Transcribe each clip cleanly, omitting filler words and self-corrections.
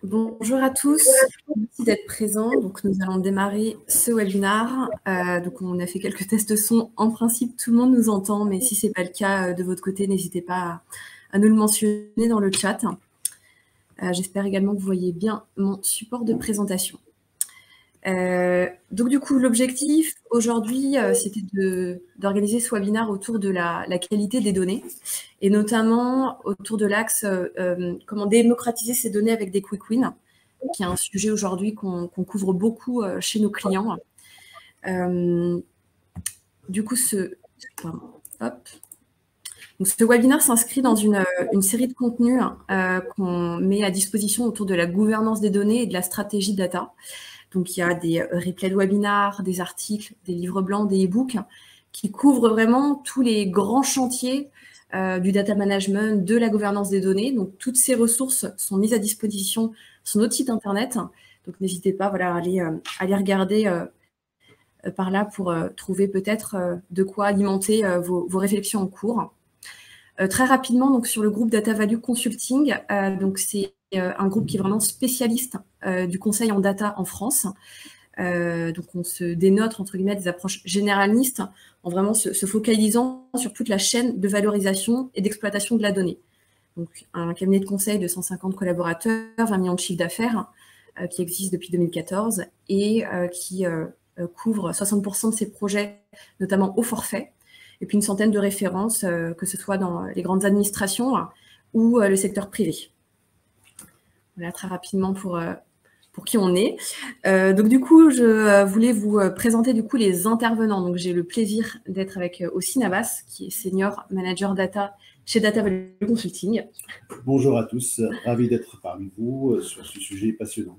Bonjour à tous, merci d'être présents. Donc, nous allons démarrer ce webinaire. Donc, on a fait quelques tests de son. En principe, tout le monde nous entend, mais si ce n'est pas le cas de votre côté, n'hésitez pas à nous le mentionner dans le chat. J'espère également que vous voyez bien mon support de présentation. Donc, du coup, l'objectif aujourd'hui, c'était d'organiser ce webinaire autour de la qualité des données et notamment autour de l'axe comment démocratiser ces données avec des quick wins, qui est un sujet aujourd'hui qu'on couvre beaucoup chez nos clients. Du coup, Donc, ce webinaire s'inscrit dans une série de contenus qu'on met à disposition autour de la gouvernance des données et de la stratégie data. Donc, il y a des replays de webinaires, des articles, des livres blancs, des e-books qui couvrent vraiment tous les grands chantiers du data management, de la gouvernance des données. Donc, toutes ces ressources sont mises à disposition sur notre site internet. Donc, n'hésitez pas à aller regarder par là pour trouver peut-être de quoi alimenter vos réflexions en cours. Très rapidement, donc, sur le groupe Data Value Consulting, donc c'est un groupe qui est vraiment spécialiste du conseil en data en France. Donc, on se dénote, entre guillemets, des approches généralistes en vraiment se focalisant sur toute la chaîne de valorisation et d'exploitation de la donnée. Donc, un cabinet de conseil de 150 collaborateurs, 20 millions de chiffre d'affaires, qui existe depuis 2014 et qui couvre 60% de ses projets, notamment au forfait, et puis une centaine de références, que ce soit dans les grandes administrations ou le secteur privé. Voilà, très rapidement pour qui on est. Donc, du coup, je voulais vous présenter du coup les intervenants. Donc, j'ai le plaisir d'être avec Ossi Navas, qui est Senior Manager Data chez Data Value Consulting. Bonjour à tous, ravi d'être parmi vous sur ce sujet passionnant.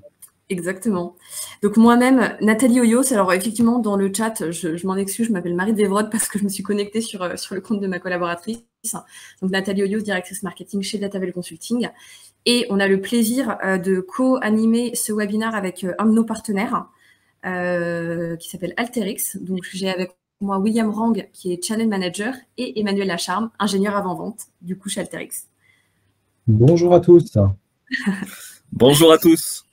Exactement. Donc, moi-même, Nathalie Oyos. Alors, effectivement, dans le chat, je m'en excuse, je m'appelle Marie Devrod parce que je me suis connectée sur le compte de ma collaboratrice. Donc, Nathalie Oyos, directrice marketing chez Data Value Consulting. Et on a le plaisir de co-animer ce webinaire avec un de nos partenaires qui s'appelle Alteryx. Donc, j'ai avec moi William Rang, qui est Channel Manager, et Emmanuel Lacharme, ingénieur avant-vente, du coup, chez Alteryx. Bonjour à tous. Bonjour à tous.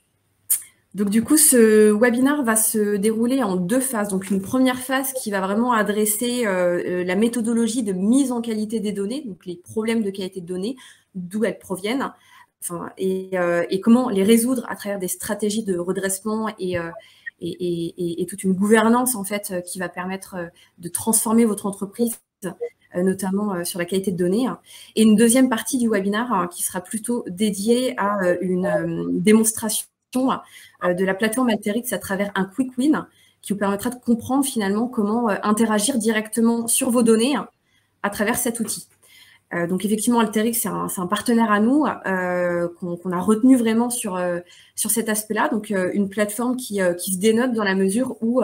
Donc, du coup, ce webinaire va se dérouler en deux phases. Donc, une première phase qui va vraiment adresser la méthodologie de mise en qualité des données, donc les problèmes de qualité de données, d'où elles proviennent, et comment les résoudre à travers des stratégies de redressement et toute une gouvernance, en fait, qui va permettre de transformer votre entreprise, notamment sur la qualité de données. Et une deuxième partie du webinaire qui sera plutôt dédiée à une démonstration de la plateforme Alteryx à travers un quick win qui vous permettra de comprendre finalement comment interagir directement sur vos données à travers cet outil. Donc, effectivement, Alteryx, c'est un partenaire à nous qu'on a retenu vraiment sur cet aspect-là. Donc, une plateforme qui se dénote dans la mesure où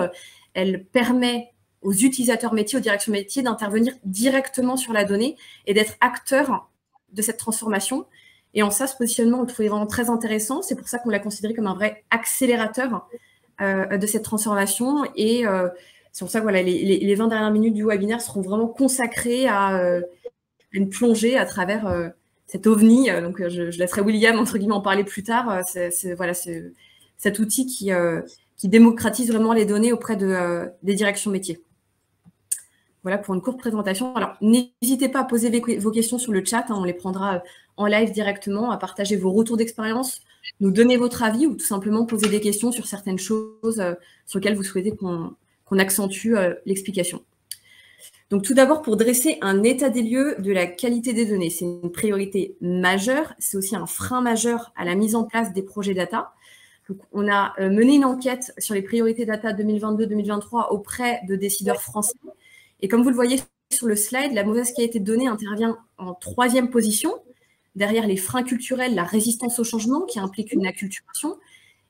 elle permet aux utilisateurs métiers, aux directions métiers d'intervenir directement sur la donnée et d'être acteurs de cette transformation. Et en ça, ce positionnement, on le trouvait vraiment très intéressant. C'est pour ça qu'on l'a considéré comme un vrai accélérateur de cette transformation. Et c'est pour ça que voilà, les 20 dernières minutes du webinaire seront vraiment consacrées à une plongée à travers cet ovni. Donc, je laisserai William, entre guillemets, en parler plus tard. Voilà, cet outil qui démocratise vraiment les données auprès des directions métiers. Voilà pour une courte présentation. Alors, n'hésitez pas à poser vos questions sur le chat. On les prendra en live directement, à partager vos retours d'expérience, nous donner votre avis ou tout simplement poser des questions sur certaines choses sur lesquelles vous souhaitez qu'on accentue l'explication. Donc, tout d'abord, pour dresser un état des lieux de la qualité des données, c'est une priorité majeure. C'est aussi un frein majeur à la mise en place des projets data. Donc, on a mené une enquête sur les priorités data 2022-2023 auprès de décideurs français. Et comme vous le voyez sur le slide, la mauvaise qualité de données intervient en 3e position, derrière les freins culturels, la résistance au changement qui implique une acculturation,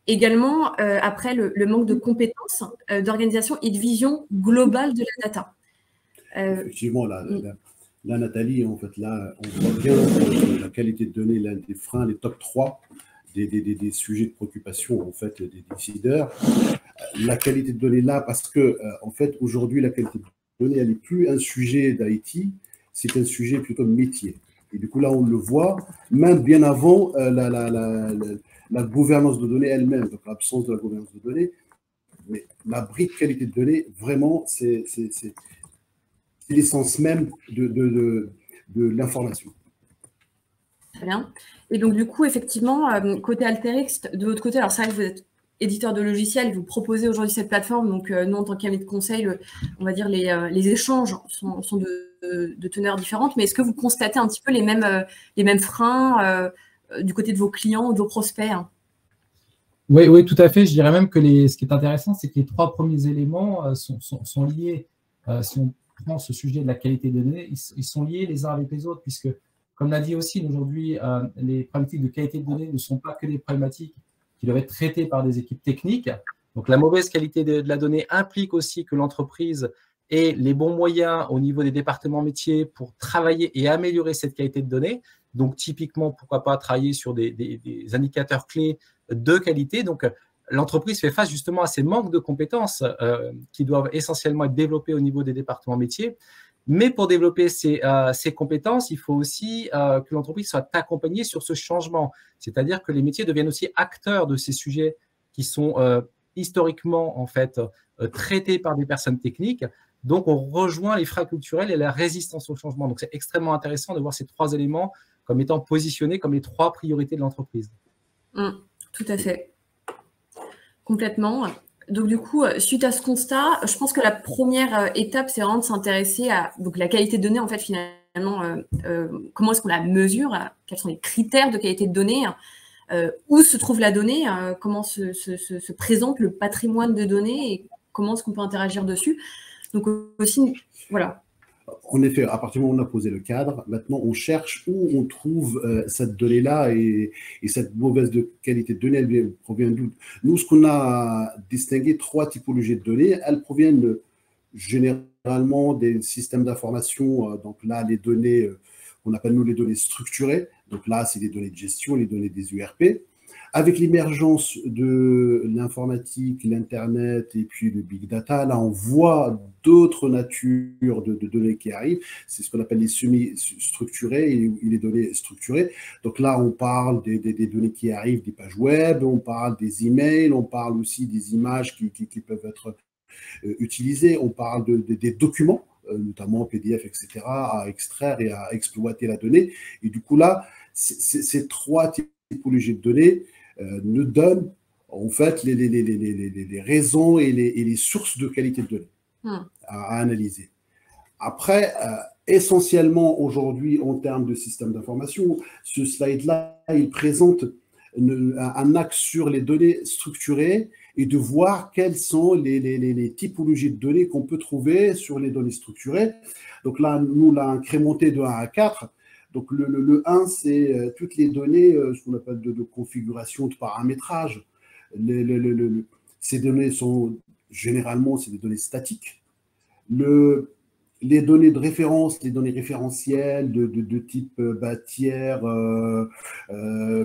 également après le manque de compétences, d'organisation et de vision globale de la data. Effectivement, là, Nathalie, en fait, là, on voit bien que la qualité de données, l'un des freins, les top 3 des sujets de préoccupation, en fait, des décideurs. La qualité de données là, parce que, en fait, aujourd'hui, la qualité de données, elle n'est plus un sujet d'IT, c'est un sujet plutôt de métier. Et du coup, là, on le voit, même bien avant la gouvernance de données elle-même, donc l'absence de la gouvernance de données. Mais la brique qualité de données, vraiment, c'est l'essence même de l'information. Très bien. Et donc, du coup, effectivement, côté Alteryx, de votre côté, alors c'est vrai que vous êtes éditeur de logiciels, vous proposez aujourd'hui cette plateforme. Donc, nous, en tant qu'amis de conseil, on va dire les échanges sont de teneurs différentes. Mais est-ce que vous constatez un petit peu les mêmes freins du côté de vos clients ou de vos prospects? Oui, oui, tout à fait. Je dirais même que ce qui est intéressant, c'est que les 3 premiers éléments sont liés. Si on prend ce sujet de la qualité de données, ils sont liés les uns avec les autres, puisque, comme l'a dit aussi, aujourd'hui, les problématiques de qualité de données ne sont pas que des problématiques qui doivent être traitées par des équipes techniques. Donc, la mauvaise qualité de la donnée implique aussi que l'entreprise ait les bons moyens au niveau des départements métiers pour travailler et améliorer cette qualité de données. Donc, typiquement, pourquoi pas travailler sur des indicateurs clés de qualité. Donc, l'entreprise fait face justement à ces manques de compétences qui doivent essentiellement être développés au niveau des départements métiers. Mais pour développer ces compétences, il faut aussi que l'entreprise soit accompagnée sur ce changement. C'est-à-dire que les métiers deviennent aussi acteurs de ces sujets qui sont historiquement en fait traités par des personnes techniques. Donc, on rejoint les freins culturels et la résistance au changement. Donc, c'est extrêmement intéressant de voir ces 3 éléments comme étant positionnés comme les 3 priorités de l'entreprise. Tout à fait. Complètement. Donc, du coup, suite à ce constat, je pense que la première étape, c'est vraiment de s'intéresser à donc, la qualité de données, en fait, finalement, comment est-ce qu'on la mesure, quels sont les critères de qualité de données, où se trouve la donnée, comment se présente le patrimoine de données et comment est-ce qu'on peut interagir dessus. Donc, aussi, voilà. En effet, à partir du moment où on a posé le cadre, maintenant on cherche où on trouve cette donnée-là et cette mauvaise qualité de données, elle provient d'où? Nous, ce qu'on a distingué 3 typologies de données, elles proviennent généralement des systèmes d'information. Donc là, les données, on appelle nous les données structurées. Donc là, c'est les données de gestion, les données des URP. Avec l'émergence de l'informatique, l'Internet et puis le big data, là, on voit d'autres natures de données qui arrivent. C'est ce qu'on appelle les semi-structurées et les données structurées. Donc là, on parle des données qui arrivent des pages web, on parle des emails, on parle aussi des images qui peuvent être utilisées, on parle des documents, notamment PDF, etc., à extraire et à exploiter la donnée. Et du coup, là, ces 3 typologies de données nous donnent en fait les raisons et les sources de qualité de données à analyser. Après, essentiellement aujourd'hui en termes de système d'information, ce slide-là, il présente un axe sur les données structurées et de voir quelles sont les typologies de données qu'on peut trouver sur les données structurées. Donc là, nous l'avons incrémenté de 1 à 4. Donc, le 1, c'est toutes les données, ce qu'on appelle de configuration, de paramétrage. Ces données sont généralement des données statiques. Les données de référence, les données référentielles de type tiers,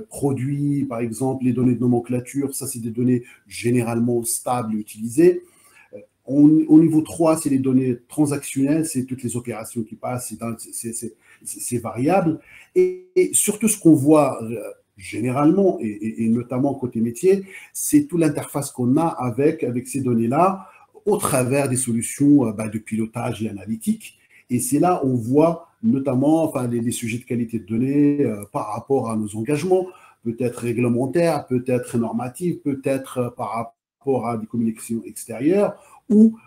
produits, par exemple, les données de nomenclature, ça, c'est des données généralement stables utilisées. Au niveau 3, c'est les données transactionnelles, c'est toutes les opérations qui passent, c'est variable. Et surtout, ce qu'on voit généralement, et notamment côté métier, c'est toute l'interface qu'on a avec ces données-là au travers des solutions de pilotage et analytique. Et c'est là où on voit notamment les sujets de qualité de données par rapport à nos engagements, peut-être réglementaires, peut-être normatifs, peut-être par rapport à des communications extérieures, ou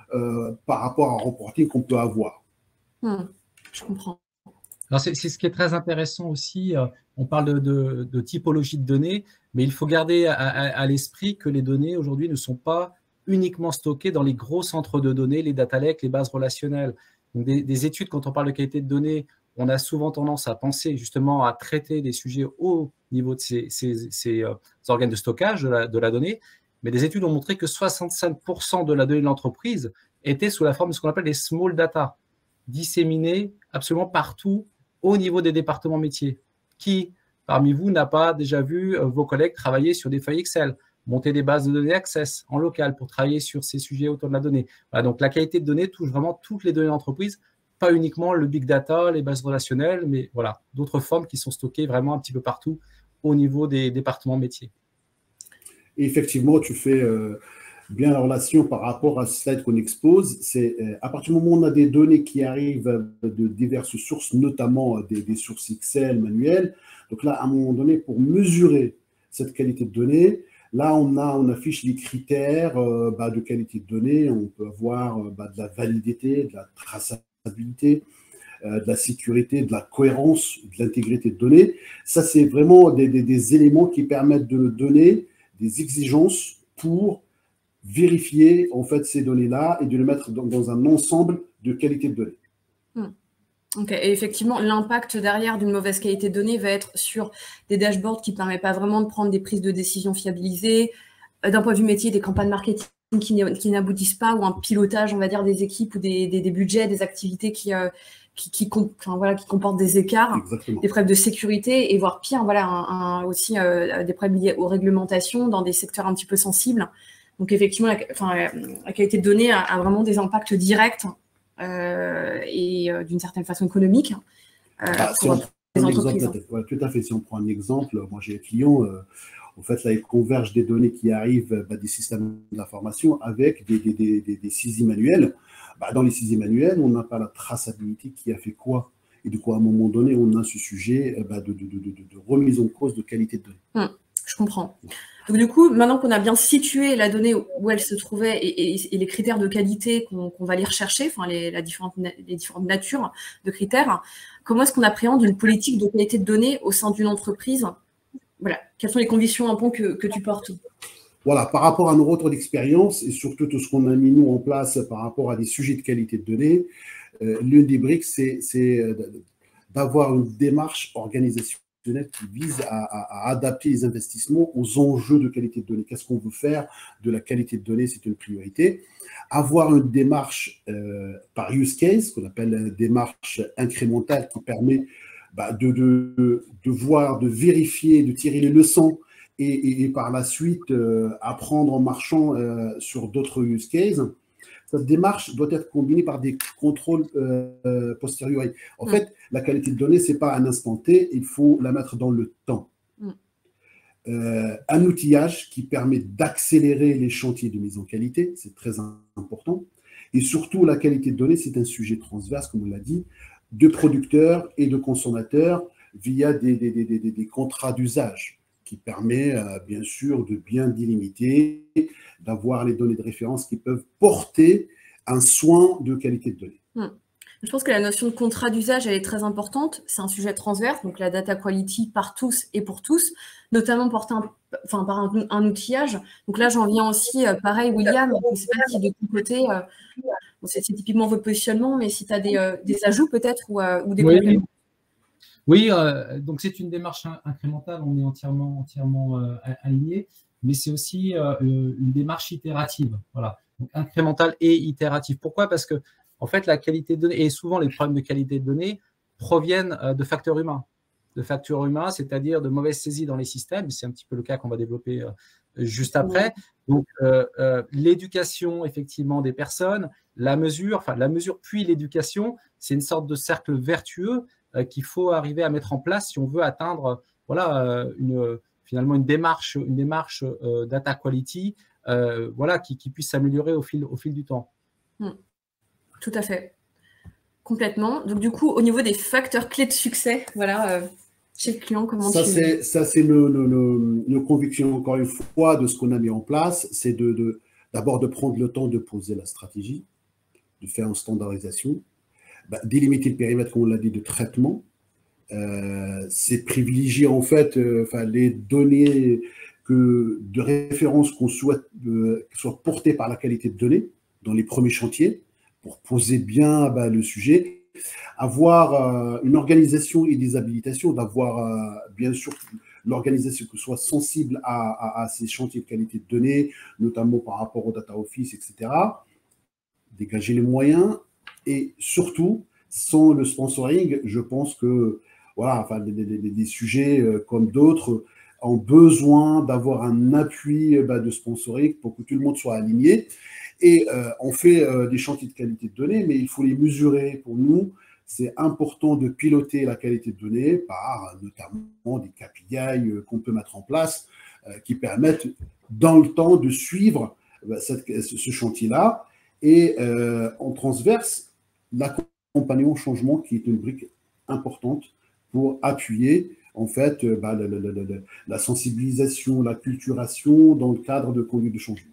par rapport à un reporting qu'on peut avoir. Je comprends. Alors, c'est ce qui est très intéressant aussi. On parle de typologie de données, mais il faut garder à l'esprit que les données aujourd'hui ne sont pas uniquement stockées dans les gros centres de données, les data lakes, les bases relationnelles. Donc, des études, quand on parle de qualité de données, on a souvent tendance à penser justement à traiter des sujets au niveau de ces organes de stockage de la donnée. Mais des études ont montré que 65% de la donnée de l'entreprise était sous la forme de ce qu'on appelle les small data, disséminés absolument partout au niveau des départements métiers. Qui, parmi vous, n'a pas déjà vu vos collègues travailler sur des feuilles Excel, monter des bases de données Access en local pour travailler sur ces sujets autour de la donnée? Voilà, donc la qualité de données touche vraiment toutes les données d'entreprise, pas uniquement le big data, les bases relationnelles, mais voilà, d'autres formes qui sont stockées vraiment un petit peu partout au niveau des départements métiers. Et effectivement, tu fais bien la relation par rapport à ce slide qu'on expose. C'est à partir du moment où on a des données qui arrivent de diverses sources, notamment des sources Excel manuelles. Donc là, à un moment donné, pour mesurer cette qualité de données, là, on affiche les critères de qualité de données. On peut avoir de la validité, de la traçabilité, de la sécurité, de la cohérence, de l'intégrité de données. Ça, c'est vraiment des éléments qui permettent de donner des exigences pour vérifier en fait ces données-là et de les mettre dans un ensemble de qualité de données. Okay. Et effectivement, l'impact derrière d'une mauvaise qualité de données va être sur des dashboards qui ne permettent pas vraiment de prendre des prises de décision fiabilisées, d'un point de vue métier, des campagnes marketing qui n'aboutissent pas, ou un pilotage, on va dire, des équipes ou des budgets, des activités qui comportent des écarts. Exactement. Des problèmes de sécurité et voire pire, voilà, aussi des problèmes liés aux réglementations dans des secteurs un petit peu sensibles. Donc effectivement, la qualité de données a vraiment des impacts directs et d'une certaine façon économique. Si on prend un exemple, ouais, tout à fait. Si on prend un exemple, moi j'ai un client, en fait là, il converge des données qui arrivent des systèmes d'information avec des saisies manuelles. Dans les saisies manuelles, on n'a pas la traçabilité qui a fait quoi. Et du coup, à un moment donné, on a ce sujet de remise en cause de qualité de données. Je comprends. Donc du coup, maintenant qu'on a bien situé la donnée où elle se trouvait et les critères de qualité qu'on va aller rechercher, enfin les différentes natures de critères, comment est-ce qu'on appréhende une politique de qualité de données au sein d'une entreprise? Voilà. Quelles sont les conditions un peu que tu portes? Voilà, par rapport à nos retours d'expérience et surtout tout ce qu'on a mis nous en place par rapport à des sujets de qualité de données, l'une des briques, c'est d'avoir une démarche organisationnelle qui vise à adapter les investissements aux enjeux de qualité de données. Qu'est-ce qu'on veut faire de la qualité de données? C'est une priorité. Avoir une démarche par use case, qu'on appelle une démarche incrémentale, qui permet de voir, de vérifier, de tirer les leçons et par la suite apprendre en marchant sur d'autres use cases. Cette démarche doit être combinée par des contrôles posteriori. En fait, la qualité de données, ce n'est pas un instant T, il faut la mettre dans le temps. Un outillage qui permet d'accélérer les chantiers de mise en qualité, c'est très important. Et surtout, la qualité de données, c'est un sujet transverse, comme on l'a dit, de producteurs et de consommateurs via des contrats d'usage qui permet bien sûr de bien délimiter, d'avoir les données de référence qui peuvent porter un soin de qualité de données. Je pense que la notion de contrat d'usage, elle est très importante. C'est un sujet transverse, donc la data quality par tous et pour tous, notamment porté par un outillage. Donc là, j'en viens aussi, pareil, William, je ne sais pas si de ton côté, c'est typiquement votre positionnement, mais si tu as des ajouts peut-être ou des compléments. Oui, donc c'est une démarche incrémentale, on est entièrement aligné, mais c'est aussi une démarche itérative, voilà, donc incrémentale et itérative. Pourquoi? Parce que en fait, la qualité de données, et souvent les problèmes de qualité de données proviennent de facteurs humains, c'est-à-dire de mauvaises saisies dans les systèmes. C'est un petit peu le cas qu'on va développer juste après. Donc, l'éducation effectivement des personnes, la mesure puis l'éducation, c'est une sorte de cercle vertueux qu'il faut arriver à mettre en place si on veut atteindre finalement une démarche data quality qui puisse s'améliorer au fil du temps. Tout à fait. Complètement. Donc, du coup, au niveau des facteurs clés de succès, chez le client, comment ça, c'est nos convictions, encore une fois, de ce qu'on a mis en place. C'est d'abord de prendre le temps de poser la stratégie, de faire une standardisation, délimiter le périmètre, comme on l'a dit, de traitement. C'est privilégier, en fait, les données de référence qu'on souhaite soient portées par la qualité de données dans les premiers chantiers, pour poser bien le sujet, avoir une organisation et des habilitations, d'avoir bien sûr l'organisation qui soit sensible à ces chantiers de qualité de données, notamment par rapport au data office, etc. Dégager les moyens et surtout, sans le sponsoring, je pense que des sujets comme d'autres ont besoin d'avoir un appui de sponsoring pour que tout le monde soit aligné. Et on fait des chantiers de qualité de données, mais il faut les mesurer. Pour nous, c'est important de piloter la qualité de données par notamment des KPI qu'on peut mettre en place qui permettent dans le temps de suivre ce chantier-là. Et en transverse, l'accompagnement au changement qui est une brique importante pour appuyer en fait la sensibilisation, la culturation dans le cadre de conduite de changement.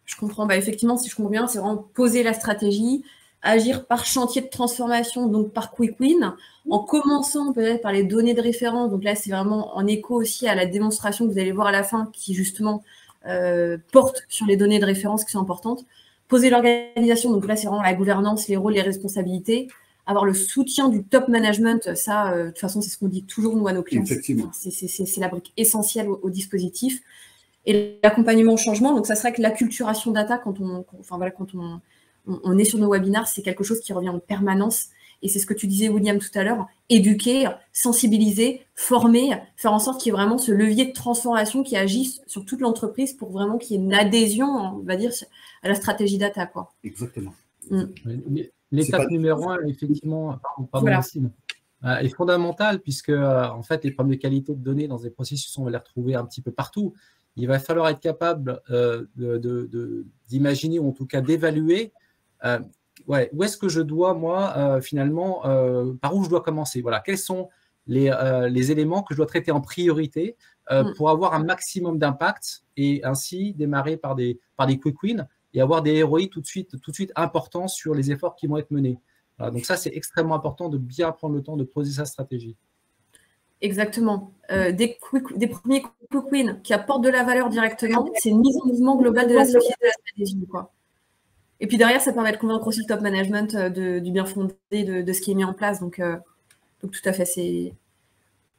Je comprends. Effectivement, si je comprends bien, c'est vraiment poser la stratégie, agir par chantier de transformation, donc par quick win, en commençant peut-être par les données de référence. Donc là, c'est vraiment en écho aussi à la démonstration que vous allez voir à la fin, qui justement porte sur les données de référence qui sont importantes. Poser l'organisation, donc là, c'est vraiment la gouvernance, les rôles, les responsabilités. Avoir le soutien du top management, ça, de toute façon, c'est ce qu'on dit toujours, nous, à nos clients. Effectivement. C'est la brique essentielle au dispositif. Et l'accompagnement au changement, donc ça serait que l'acculturation data, quand on est sur nos webinars, c'est quelque chose qui revient en permanence. Et c'est ce que tu disais, William, tout à l'heure, éduquer, sensibiliser, former, faire en sorte qu'il y ait vraiment ce levier de transformation qui agisse sur toute l'entreprise pour vraiment qu'il y ait une adhésion, on va dire, à la stratégie data, quoi. Exactement. L'étape numéro 1, effectivement, est fondamentale puisque, en fait, les problèmes de qualité de données dans des processus, on va les retrouver un petit peu partout. Il va falloir être capable d'imaginer, ou en tout cas d'évaluer où est-ce que je dois, moi, finalement, par où je dois commencer. Voilà, quels sont les éléments que je dois traiter en priorité pour avoir un maximum d'impact et ainsi démarrer par des quick wins et avoir des ROI tout de suite importants sur les efforts qui vont être menés. Voilà, donc ça, c'est extrêmement important de bien prendre le temps de poser sa stratégie. Exactement. Des premiers quick wins qui apportent de la valeur directement, c'est une mise en mouvement globale de la société, de la stratégie, quoi. Et puis derrière, ça permet de convaincre aussi le top management du bien fondé de ce qui est mis en place. Donc tout à fait,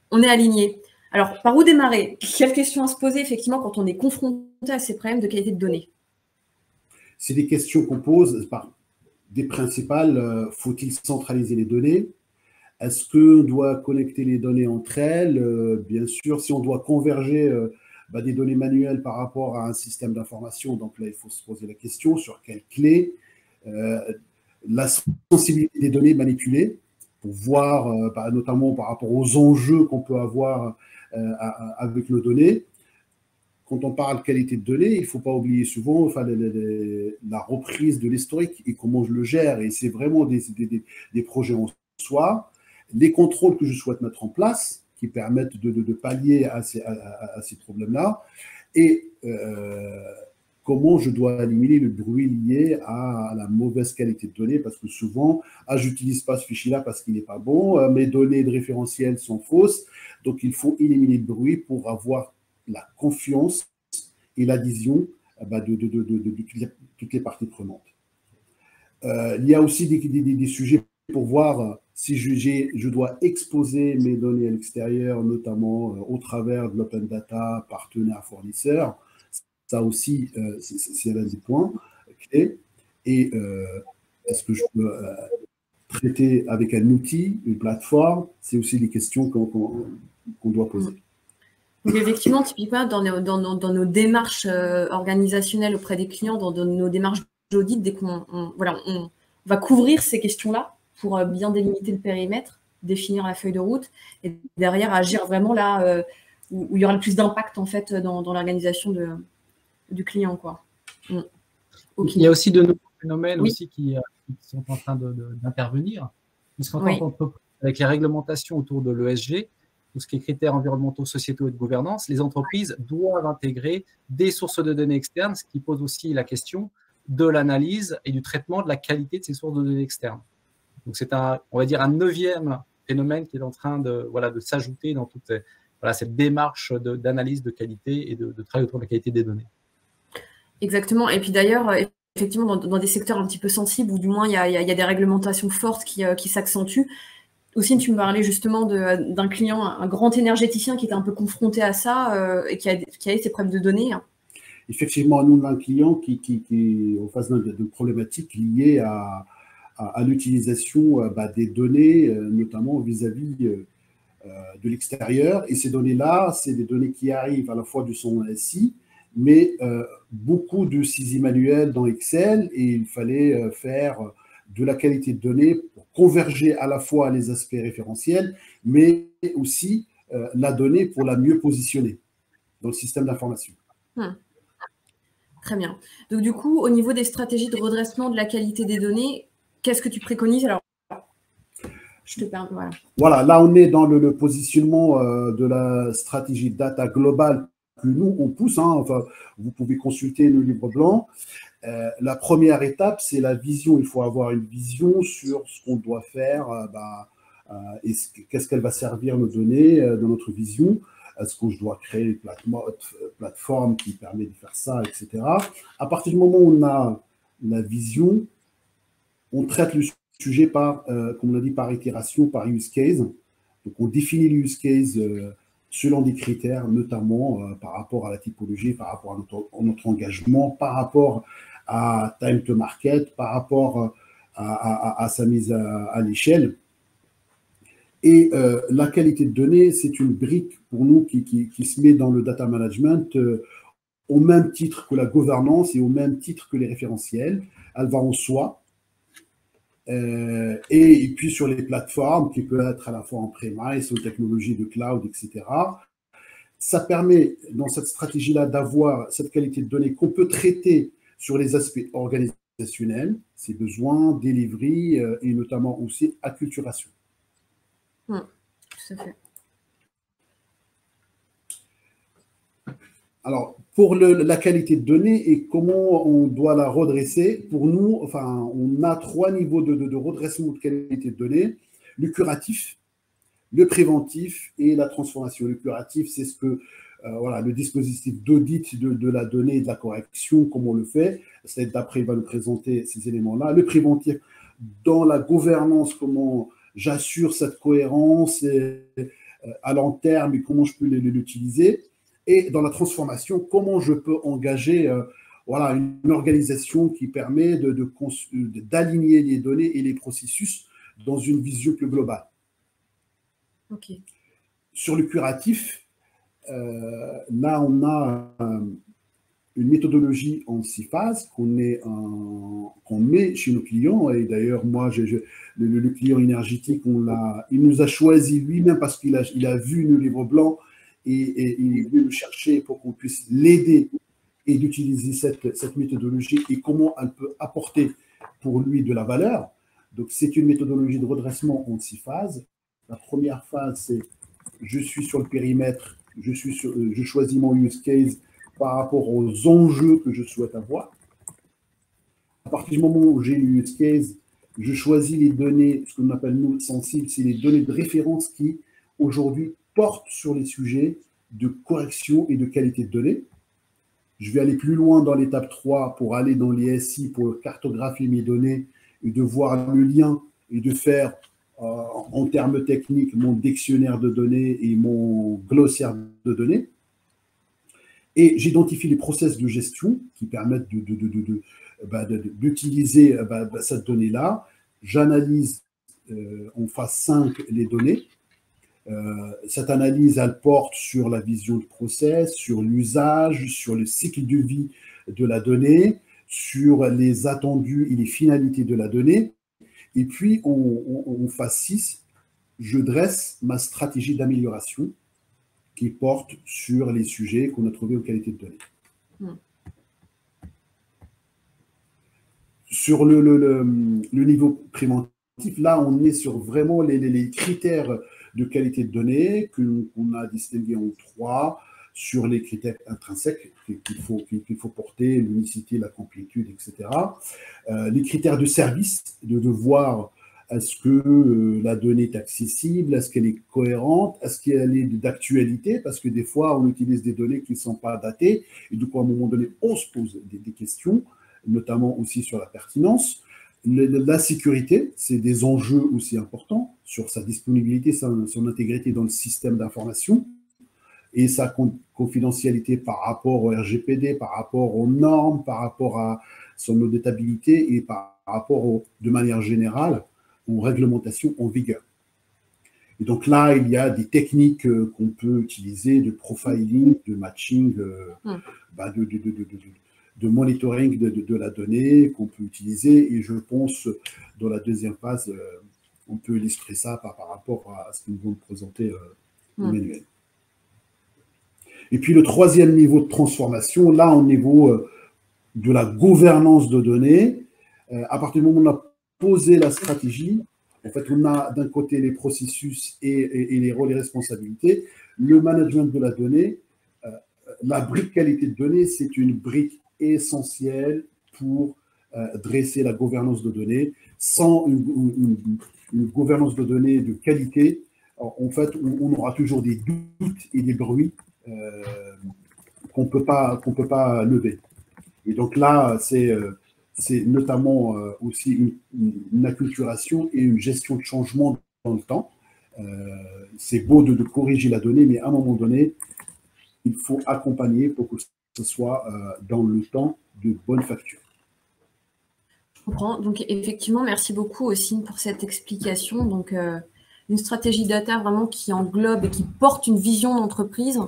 on est aligné. Alors, par où démarrer? Quelles questions à se poser, effectivement, quand on est confronté à ces problèmes de qualité de données? C'est des questions qu'on pose. Des principales, faut-il centraliser les données? Est-ce qu'on doit connecter les données entre elles? Bien sûr, si on doit converger des données manuelles par rapport à un système d'information, donc là, il faut se poser la question sur quelle clé, la sensibilité des données manipulées pour voir, notamment par rapport aux enjeux qu'on peut avoir avec nos données. Quand on parle qualité de données, il ne faut pas oublier souvent la reprise de l'historique et comment je le gère. Et c'est vraiment des projets en soi. Les contrôles que je souhaite mettre en place qui permettent de pallier à ces problèmes-là et comment je dois éliminer le bruit lié à la mauvaise qualité de données parce que souvent, je n'utilise pas ce fichier-là parce qu'il n'est pas bon, mes données de référentiel sont fausses, donc il faut éliminer le bruit pour avoir la confiance et l'adhésion de toutes les parties prenantes. Il y a aussi des sujets pour voir si je dois exposer mes données à l'extérieur, notamment au travers de l'open data, partenaires, fournisseurs. Ça aussi, c'est l'un des points clés. Et est-ce que je peux traiter avec un outil, une plateforme? C'est aussi des questions qu'on doit poser. Donc effectivement, typiquement, dans nos démarches organisationnelles auprès des clients, dans nos démarches d'audit, dès qu'on va couvrir ces questions-là, pour bien délimiter le périmètre, définir la feuille de route et derrière agir vraiment là où il y aura le plus d'impact en fait dans l'organisation du client, quoi. Okay. Il y a aussi de nouveaux phénomènes aussi qui sont en train d'intervenir. Puisqu'en tant qu'entreprise, avec les réglementations autour de l'ESG, tout ce qui est critères environnementaux, sociétaux et de gouvernance, les entreprises doivent intégrer des sources de données externes, ce qui pose aussi la question de l'analyse et du traitement de la qualité de ces sources de données externes. Donc, c'est on va dire, un 9e phénomène qui est en train de s'ajouter dans toute cette démarche d'analyse de qualité et de travail autour de la qualité des données. Exactement. Et puis d'ailleurs, effectivement, dans des secteurs un petit peu sensibles, ou du moins, il y a des réglementations fortes qui s'accentuent. Aussi, tu me parlais justement d'un client, un grand énergéticien qui était un peu confronté à ça et qui a eu ses problèmes de données. Effectivement, nous, on a un client qui est en face de problématiques liées à l'utilisation des données, notamment vis-à-vis de l'extérieur. Et ces données-là, c'est des données qui arrivent à la fois de son SI, mais beaucoup de saisie manuelle dans Excel, et il fallait faire de la qualité de données pour converger à la fois les aspects référentiels, mais aussi la donnée pour la mieux positionner dans le système d'information. Très bien. Donc, du coup, au niveau des stratégies de redressement de la qualité des données, qu'est-ce que tu préconises? Alors, je te permets, voilà. Voilà, là, on est dans le positionnement de la stratégie data globale que nous, on pousse. Enfin, vous pouvez consulter le livre blanc. La première étape, c'est la vision. Il faut avoir une vision sur ce qu'on doit faire et qu'est-ce qu'elle va servir nos données dans notre vision. Est-ce que je dois créer une plateforme qui permet de faire ça, etc. À partir du moment où on a la vision, on traite le sujet par, comme on l'a dit, par itération, par use case. Donc, on définit le use case selon des critères, notamment par rapport à la typologie, par rapport à notre engagement, par rapport à time to market, par rapport à sa mise à l'échelle. Et la qualité de données, c'est une brique pour nous qui se met dans le data management au même titre que la gouvernance et au même titre que les référentiels. Elle va en soi. Et puis sur les plateformes, qui peut être à la fois en premise, aux technologies de cloud, etc. Ça permet, dans cette stratégie-là, d'avoir cette qualité de données qu'on peut traiter sur les aspects organisationnels, ses besoins, delivery et notamment aussi acculturation. Tout à fait. Alors, pour la qualité de données et comment on doit la redresser, pour nous, enfin, on a 3 niveaux de redressement de qualité de données: le curatif, le préventif et la transformation. Le curatif, c'est ce que voilà, le dispositif d'audit de la donnée et de la correction, comment on le fait. D'après, il va nous présenter ces éléments-là. Le préventif, dans la gouvernance, comment j'assure cette cohérence à long terme et comment je peux l'utiliser. Et dans la transformation, comment je peux engager voilà, une organisation qui permet d'aligner les données et les processus dans une vision plus globale. Okay. Sur le curatif, là, on a une méthodologie en 6 phases qu'on met chez nos clients. Et d'ailleurs, moi, le client énergétique, il nous a choisi lui-même parce qu'il a vu nos livres blancs et il est venu nous chercher pour qu'on puisse l'aider et d'utiliser cette méthodologie et comment elle peut apporter pour lui de la valeur. Donc, c'est une méthodologie de redressement en 6 phases. La première phase, c'est je suis sur le périmètre, je choisis mon use case par rapport aux enjeux que je souhaite avoir. À partir du moment où j'ai le use case, je choisis les données, ce qu'on appelle nous sensibles, c'est les données de référence qui, aujourd'hui, portent sur les sujets de correction et de qualité de données. Je vais aller plus loin dans l'étape 3 pour aller dans les SI, pour cartographier mes données et de voir le lien et de faire, en termes techniques, mon dictionnaire de données et mon glossaire de données. Et j'identifie les process de gestion qui permettent d'utiliser cette donnée-là. J'analyse en phase 5 les données. Cette analyse, elle porte sur la vision de process, sur l'usage, sur le cycle de vie de la donnée, sur les attendus et les finalités de la donnée. Et puis, en phase 6, je dresse ma stratégie d'amélioration qui porte sur les sujets qu'on a trouvés aux qualités de données. Sur le niveau préventif, là, on est sur vraiment les critères de qualité de données qu'on a distingués en 3 sur les critères intrinsèques qu'il faut porter, l'unicité, la complétude, etc. Les critères de service, de voir est-ce que la donnée est accessible, est-ce qu'elle est cohérente, est-ce qu'elle est d'actualité, parce que des fois, on utilise des données qui ne sont pas datées, et du coup, à un moment donné, on se pose des questions, notamment aussi sur la pertinence. La sécurité, c'est des enjeux aussi importants sur sa disponibilité, son intégrité dans le système d'information et sa confidentialité par rapport au RGPD, par rapport aux normes, par rapport à son auditabilité et par rapport, de manière générale, aux réglementations en vigueur. Et donc là, il y a des techniques qu'on peut utiliser de profiling, de matching, de monitoring de la donnée qu'on peut utiliser. Et je pense, dans la deuxième phase, on peut illustrer ça par rapport à ce que nous vont présenter Emmanuel. Et puis le troisième niveau de transformation, là, au niveau de la gouvernance de données, à partir du moment où on a posé la stratégie, en fait, on a d'un côté les processus et les rôles et responsabilités. Le management de la donnée, la brique qualité de données, c'est une brique essentielle pour dresser la gouvernance de données. Sans une gouvernance de données de qualité, en fait, on aura toujours des doutes et des bruits qu'on peut pas lever. Et donc là, c'est notamment aussi une acculturation et une gestion de changement dans le temps. C'est beau de corriger la donnée, mais à un moment donné, il faut accompagner pour que ce soit dans le temps de bonne facture. Je comprends. Donc, effectivement, merci beaucoup aussi pour cette explication. Donc, une stratégie data vraiment qui englobe et qui porte une vision d'entreprise,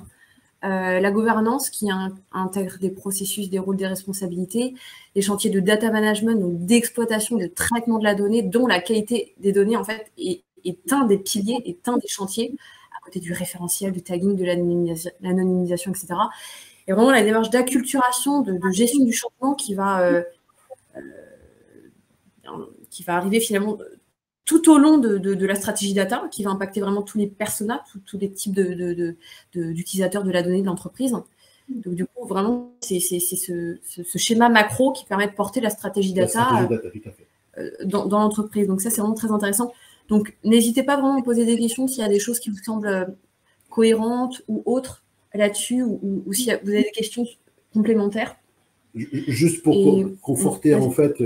la gouvernance qui intègre des processus, des rôles, des responsabilités, les chantiers de data management, donc d'exploitation, de traitement de la donnée, dont la qualité des données, en fait, est un des piliers, est un des chantiers, à côté du référentiel, du tagging, de l'anonymisation, etc. Et vraiment la démarche d'acculturation, de gestion du changement qui va arriver finalement tout au long de la stratégie data, qui va impacter vraiment tous les personas, tous les types d'utilisateurs de la donnée de l'entreprise. Donc, du coup, vraiment, c'est ce schéma macro qui permet de porter la stratégie data, dans l'entreprise. Donc, ça, c'est vraiment très intéressant. Donc, n'hésitez pas vraiment à me poser des questions s'il y a des choses qui vous semblent cohérentes ou autres là-dessus, ou si vous avez des questions complémentaires. Juste pour conforter, en fait,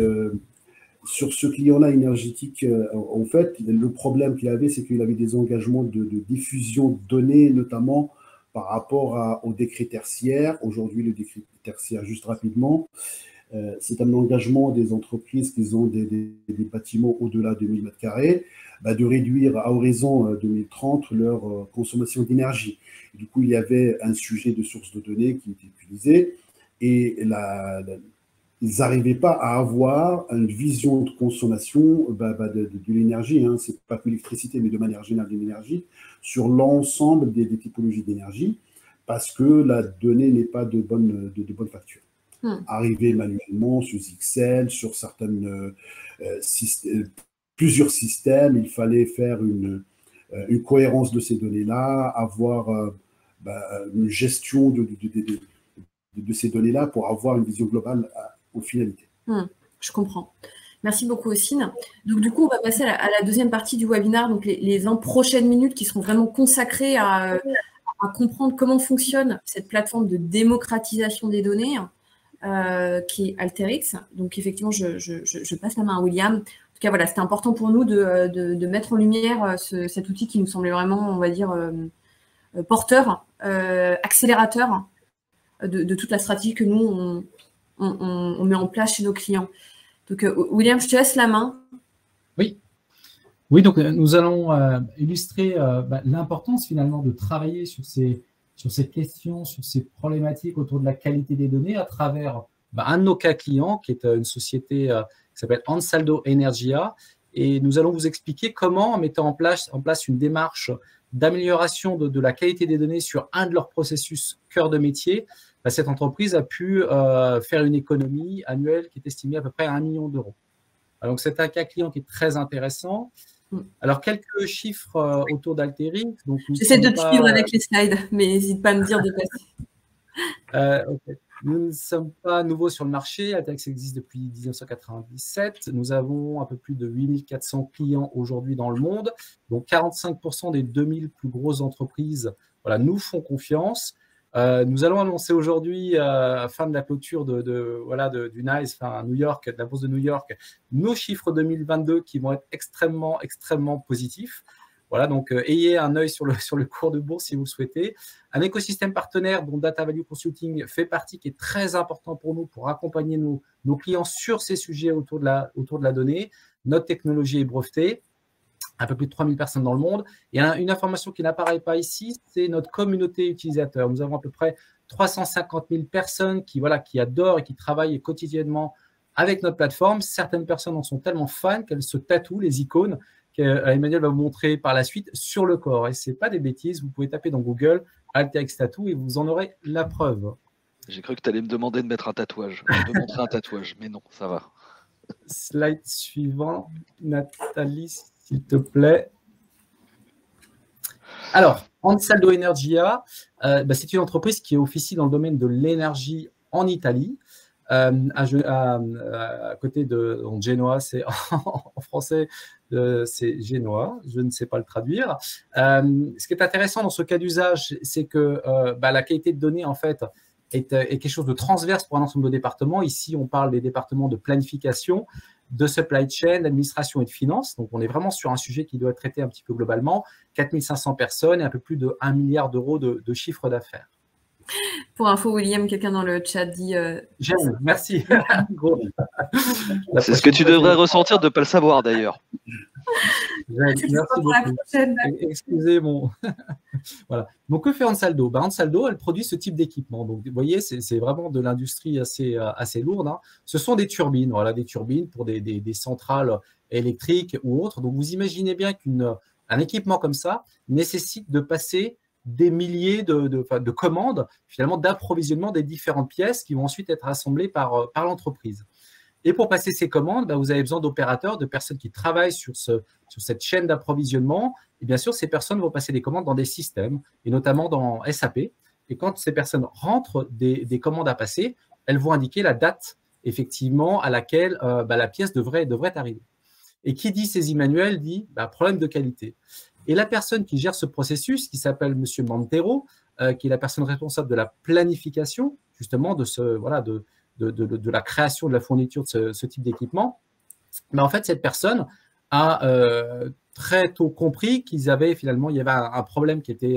sur ce client-là énergétique, en fait, le problème qu'il avait, c'est qu'il avait des engagements de diffusion de données, notamment par rapport au décret tertiaire. Aujourd'hui, le décret tertiaire, juste rapidement, c'est un engagement des entreprises qui ont des bâtiments au-delà de 1000 m², de réduire à horizon 2030 leur consommation d'énergie. Du coup, il y avait un sujet de source de données qui était utilisé et ils n'arrivaient pas à avoir une vision de consommation de l'énergie, hein. Ce n'est pas que l'électricité, mais de manière générale de l'énergie, sur l'ensemble des typologies d'énergie, parce que la donnée n'est pas de bonne facture. Arriver manuellement sur XL, sur plusieurs systèmes, il fallait faire une cohérence de ces données-là, avoir une gestion de ces données-là pour avoir une vision globale aux finalités. Je comprends. Merci beaucoup, Ossine. Donc, du coup, on va passer à la deuxième partie du webinaire, donc les 20 prochaines minutes qui seront vraiment consacrées à comprendre comment fonctionne cette plateforme de démocratisation des données qui est Alteryx. Donc, effectivement, je passe la main à William. En tout cas, voilà, c'était important pour nous de mettre en lumière cet outil qui nous semblait vraiment, on va dire, porteur, accélérateur de toute la stratégie que nous, on met en place chez nos clients. Donc, William, je te laisse la main. Oui, donc nous allons illustrer l'importance finalement de travailler sur ces questions, sur ces problématiques autour de la qualité des données à travers un de nos cas clients qui est une société qui s'appelle Ansaldo Energia. Et nous allons vous expliquer comment, en mettant en place une démarche d'amélioration de la qualité des données sur un de leurs processus cœur de métier, cette entreprise a pu faire une économie annuelle qui est estimée à peu près à 1 million d'euros. Donc, c'est un cas client qui est très intéressant. Alors, quelques chiffres autour d'Alteryx. J'essaie de te suivre avec les slides, mais n'hésite pas à me dire de passer. Okay. Nous ne sommes pas nouveaux sur le marché. Alteryx existe depuis 1997. Nous avons un peu plus de 8400 clients aujourd'hui dans le monde. Donc, 45% des 2000 plus grosses entreprises nous font confiance. Nous allons annoncer aujourd'hui, fin de la clôture du NICE, New York, de la bourse de New York, nos chiffres 2022 qui vont être extrêmement positifs. Voilà, donc ayez un œil sur le cours de bourse si vous le souhaitez. Un écosystème partenaire dont Data Value Consulting fait partie, qui est très important pour nous pour accompagner nos clients sur ces sujets autour de la donnée. Notre technologie est brevetée. un peu plus de 3000 personnes dans le monde. Et une information qui n'apparaît pas ici, c'est notre communauté utilisateur. Nous avons à peu près 350 000 personnes qui adorent et qui travaillent quotidiennement avec notre plateforme. Certaines personnes en sont tellement fans qu'elles se tatouent les icônes qu'Emmanuel va vous montrer par la suite sur le corps. Et ce n'est pas des bêtises, vous pouvez taper dans Google Alteryx Tattoo et vous en aurez la preuve. J'ai cru que tu allais me demander de mettre un tatouage, de montrer un tatouage, mais non, ça va. Slide suivant, Nathalie, s'il te plaît. Alors, Ansaldo Energia, c'est une entreprise qui officie dans le domaine de l'énergie en Italie. À côté de Genoa, c'est en français, c'est Genoa, je ne sais pas le traduire. Ce qui est intéressant dans ce cas d'usage, c'est que la qualité de données, en fait, est quelque chose de transverse pour un ensemble de départements. Ici, on parle des départements de planification, de supply chain, d'administration et de finance. Donc, on est vraiment sur un sujet qui doit être traité un petit peu globalement. 4500 personnes et un peu plus de 1 milliard d'euros de chiffre d'affaires. Pour info, William, quelqu'un dans le chat dit… J'aime, merci. C'est ce que tu devrais ressentir de ne pas le savoir d'ailleurs. Merci beaucoup. Excusez mon… Voilà. Donc, que fait Ansaldo? Ansaldo, elle produit ce type d'équipement. Donc, vous voyez, c'est vraiment de l'industrie assez lourde. Hein. Ce sont des turbines, voilà, des turbines pour des centrales électriques ou autres. Donc, vous imaginez bien qu'un équipement comme ça nécessite de passer des milliers de commandes, finalement, d'approvisionnement des différentes pièces qui vont ensuite être assemblées par l'entreprise. Et pour passer ces commandes, vous avez besoin d'opérateurs, de personnes qui travaillent sur cette chaîne d'approvisionnement. Et bien sûr, ces personnes vont passer des commandes dans des systèmes, et notamment dans SAP. Et quand ces personnes rentrent des commandes à passer, elles vont indiquer la date, effectivement, à laquelle la pièce devrait arriver. Et qui dit saisie manuelle dit problème de qualité. Et la personne qui gère ce processus, qui s'appelle M. Montero, qui est la personne responsable de la planification, justement, de la création, de la fourniture de ce type d'équipement, en fait, cette personne a très tôt compris qu'il y avait un problème qui était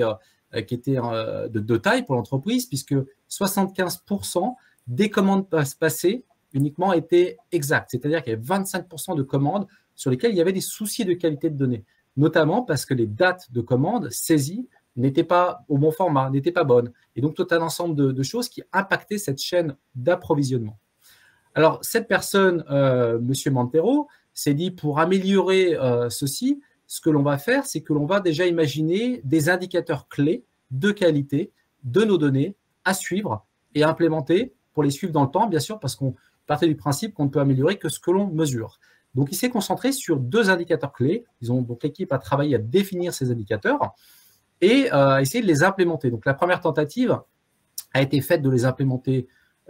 de taille pour l'entreprise, puisque 75% des commandes passées uniquement étaient exactes. C'est-à-dire qu'il y avait 25% de commandes sur lesquelles il y avait des soucis de qualité de données, notamment parce que les dates de commandes saisies n'étaient pas au bon format, n'étaient pas bonnes. Et donc, tout un ensemble de choses qui impactaient cette chaîne d'approvisionnement. Alors, cette personne, M. Montero, s'est dit, pour améliorer ceci, ce que l'on va faire, c'est que l'on va déjà imaginer des indicateurs clés de qualité de nos données à suivre et à implémenter pour les suivre dans le temps, bien sûr, parce qu'on partait du principe qu'on ne peut améliorer que ce que l'on mesure. Donc, il s'est concentré sur 2 indicateurs clés. Donc, l'équipe a travaillé à définir ces indicateurs et essayer de les implémenter. Donc, la première tentative a été faite de les implémenter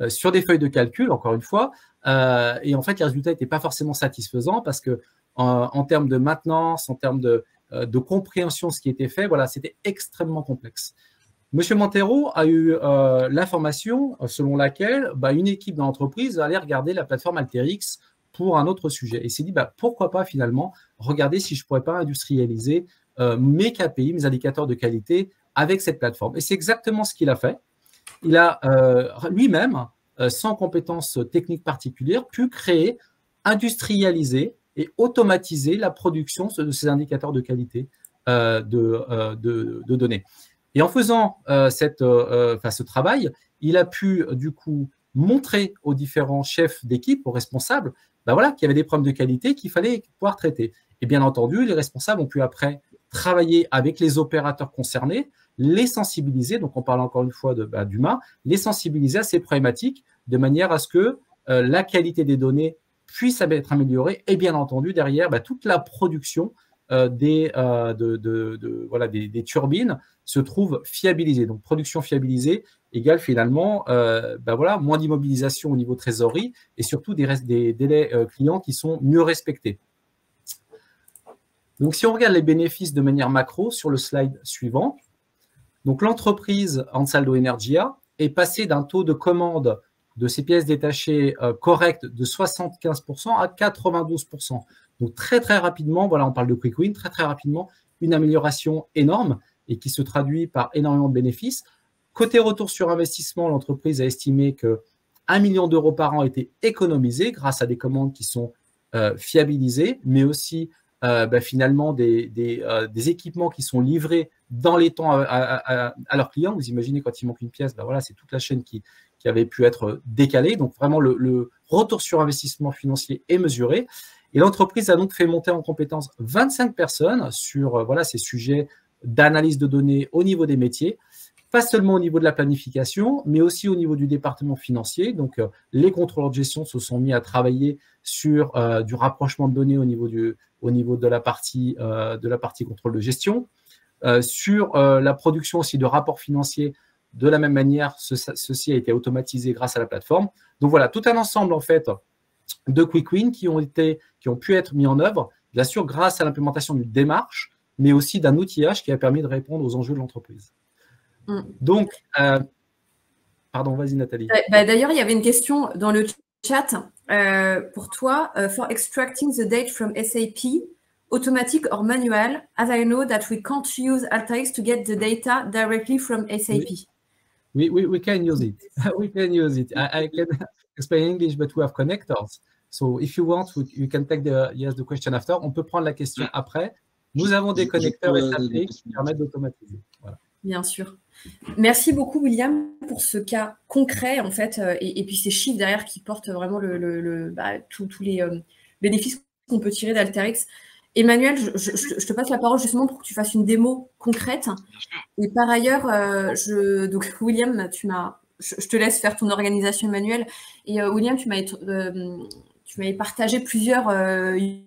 sur des feuilles de calcul, encore une fois. Et en fait, les résultats n'étaient pas forcément satisfaisants parce que en termes de maintenance, en termes de compréhension de ce qui était fait, voilà, c'était extrêmement complexe. Monsieur Montero a eu l'information selon laquelle une équipe dans l'entreprise allait regarder la plateforme Alteryx pour un autre sujet. Et il s'est dit, pourquoi pas finalement regarder si je ne pourrais pas industrialiser mes KPI, mes indicateurs de qualité avec cette plateforme. Et c'est exactement ce qu'il a fait. Il a lui-même, sans compétences techniques particulières, pu créer, industrialiser et automatiser la production de ces indicateurs de qualité de données. Et en faisant ce travail, il a pu du coup montrer aux différents chefs d'équipe, aux responsables, qu'il y avait des problèmes de qualité qu'il fallait pouvoir traiter. Et bien entendu, les responsables ont pu après travailler avec les opérateurs concernés, les sensibiliser, donc on parle encore une fois d'humains, les sensibiliser à ces problématiques de manière à ce que la qualité des données puisse être améliorée et bien entendu derrière toute la production des turbines se trouve fiabilisée. Donc production fiabilisée égale finalement moins d'immobilisation au niveau trésorerie et surtout des délais clients qui sont mieux respectés. Donc si on regarde les bénéfices de manière macro sur le slide suivant, donc l'entreprise Ansaldo Energia est passée d'un taux de commande de ces pièces détachées correctes de 75% à 92%. Donc très très rapidement, on parle de quick win, très très rapidement, une amélioration énorme et qui se traduit par énormément de bénéfices. Côté retour sur investissement, l'entreprise a estimé que 1 million d'euros par an étaient économisés grâce à des commandes qui sont fiabilisées, mais aussi finalement des équipements qui sont livrés dans les temps à leurs clients. Vous imaginez quand il manque une pièce, voilà, c'est toute la chaîne qui avait pu être décalée. Donc vraiment le retour sur investissement financier est mesuré. Et l'entreprise a donc fait monter en compétence 25 personnes sur ces sujets d'analyse de données au niveau des métiers, pas seulement au niveau de la planification, mais aussi au niveau du département financier. Donc, les contrôleurs de gestion se sont mis à travailler sur du rapprochement de données au niveau de la partie contrôle de gestion, sur la production aussi de rapports financiers. De la même manière, ceci a été automatisé grâce à la plateforme. Donc voilà, tout un ensemble en fait de quick wins qui ont pu être mis en œuvre, bien sûr grâce à l'implémentation d'une démarche, mais aussi d'un outillage qui a permis de répondre aux enjeux de l'entreprise. Donc, pardon, vas-y Nathalie. D'ailleurs, il y avait une question dans le chat pour toi. For extracting the date from SAP, automatic or manual, as I know that we can't use Alteryx to get the data directly from SAP. We can use it. We can use it. I can explain English, but we have connectors. So if you want, you can take the question after. On peut prendre la question après. Nous avons des connecteurs SAP qui permettent d'automatiser. Voilà. Bien sûr. Merci beaucoup, William, pour ce cas concret, en fait, et puis ces chiffres derrière qui portent vraiment tous les bénéfices qu'on peut tirer d'Alteryx. Emmanuel, je te passe la parole justement pour que tu fasses une démo concrète. Et par ailleurs, donc William, je te laisse faire ton organisation, Emmanuel. Et William, tu m'avais partagé plusieurs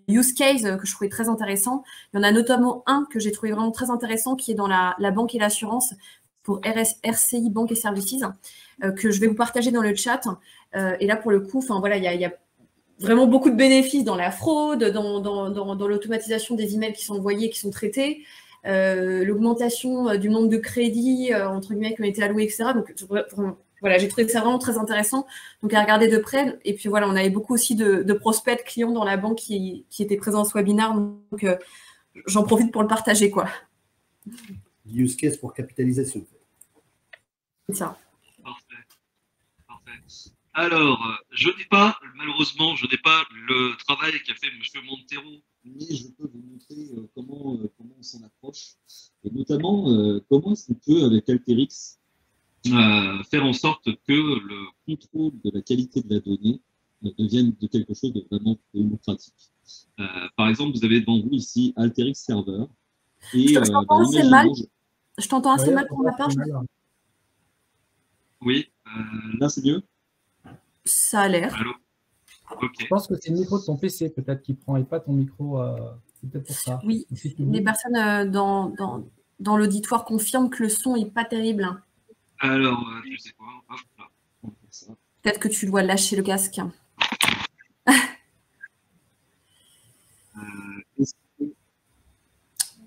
use cases que je trouvais très intéressants. Il y en a notamment un que j'ai trouvé vraiment très intéressant qui est dans la banque et l'assurance pour RCI Banque et Services, que je vais vous partager dans le chat. Et là, pour le coup, il y a vraiment beaucoup de bénéfices dans la fraude, dans l'automatisation des emails qui sont envoyés, qui sont traités, l'augmentation du nombre de crédits, entre guillemets, qui ont été alloués, etc. Donc, voilà, j'ai trouvé ça vraiment très intéressant. Donc, à regarder de près. Et puis, voilà, on avait beaucoup aussi de prospects, de clients dans la banque qui étaient présents à ce webinaire. Donc, j'en profite pour le partager, quoi. Use case pour capitalisation. C'est ça. Parfait. Alors, malheureusement, je n'ai pas le travail qu'a fait M. Montero, mais je peux vous montrer comment on s'en approche, et notamment comment est-ce qu'on peut, avec Alteryx, faire en sorte que le contrôle de la qualité de la donnée devienne de quelque chose de vraiment démocratique. Par exemple, vous avez devant vous ici Alteryx Server. Et, je t'entends assez mal. Je t'entends assez mal pour ma part. Oui, là c'est mieux. Ça a l'air. Allô. Okay. Je pense que c'est le micro de ton PC peut-être qui prend et pas ton micro. C'est peut-être pour ça. Oui, les personnes dans l'auditoire confirment que le son n'est pas terrible. Alors, je sais quoi. Hop, là. Peut-être que tu dois lâcher le casque.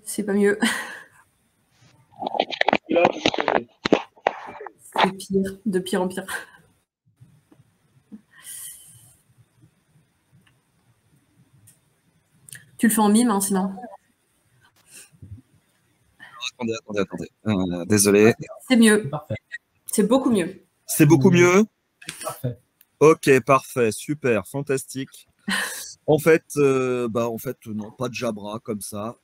C'est pas mieux. C'est pire, de pire en pire. Tu le fais en mime, hein, sinon. Attendez. Désolé. C'est mieux. C'est beaucoup mieux. C'est beaucoup mieux. Parfait. Ok, parfait, super, fantastique. En fait, non, pas de Jabra comme ça.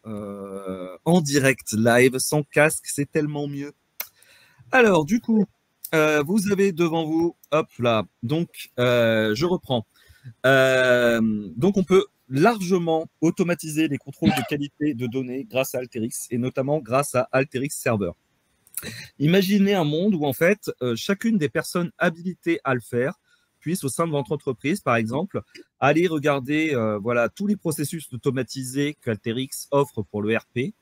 En direct, live, sans casque, c'est tellement mieux. Alors, du coup, vous avez devant vous, hop là, donc je reprends. Donc, on peut largement automatiser les contrôles de qualité de données grâce à Alteryx et notamment grâce à Alteryx Server. Imaginez un monde où en fait chacune des personnes habilitées à le faire puisse au sein de votre entreprise, par exemple, aller regarder tous les processus automatisés qu'Alteryx offre pour le RP,